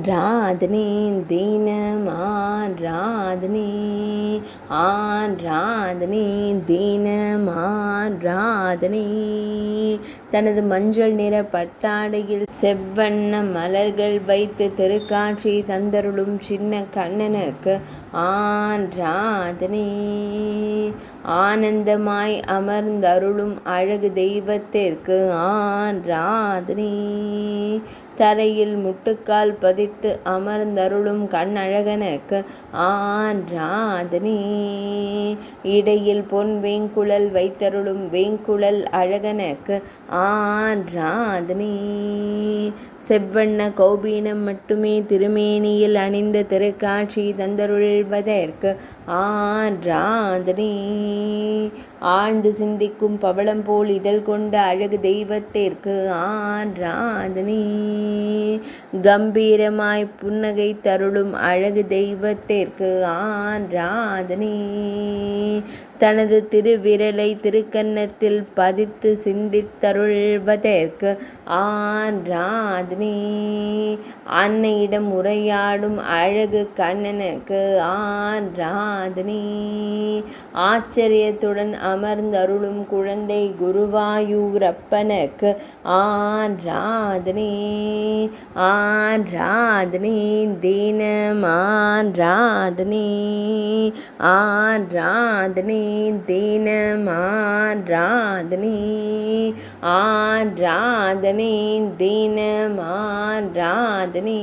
ஆராதனை தினம் ஆராதனை ஆராதனை தினம் ஆராதனை. தனது மஞ்சள் நிற பட்டாடையில் செவ்வண்ண மலர்கள் வைத்து திருக்காட்சி தந்தருளும் சின்ன கண்ணனுக்கு ஆராதனை. ஆனந்தமாய் அமர்ந்தருளும் அழகு தெய்வத்திற்கு ஆராதனை. தரையில் முட்டுக்கால் பதித்து அமர்ந்தருளும் கண்ணழகனுக்கு ஆராதனை. இடையில் பொன் வேங்குழல் வைத்தருளும் வேங்குழல் அழகனுக்கு ஆராதனை. செவ்வண்ண கௌபீனம் மட்டுமே திருமேனியில் அணிந்த திருக்காட்சி தந்தருள்வதற்கு ஆராதனை. ஆழ்ந்து சிந்திக்கும் பவளம் போல் இதழ் கொண்ட அழகு தெய்வத்திற்கு ஆராதனை. கம்பீரமாய் புன்னகை தருளும் அழகு தெய்வத்திற்கு ஆராதனை. தனது திருவிரலை திருக்கன்னத்தில் பதித்து சிந்தித்தருள்வதற்கு ஆராதனை. அன்னையிடம் உரையாடும் அழகு கண்ணனுக்கு ஆராதனை. ஆச்சரியத்துடன் அமர்ந்தருளும் குழந்தை குருவாயூரப்பனுக்கு ஆராதனை. ஆராதனை தினம் ஆராதனை ஆராதனை தினம் ஆராதனை ஆராதனை தினம் ஆராதனை.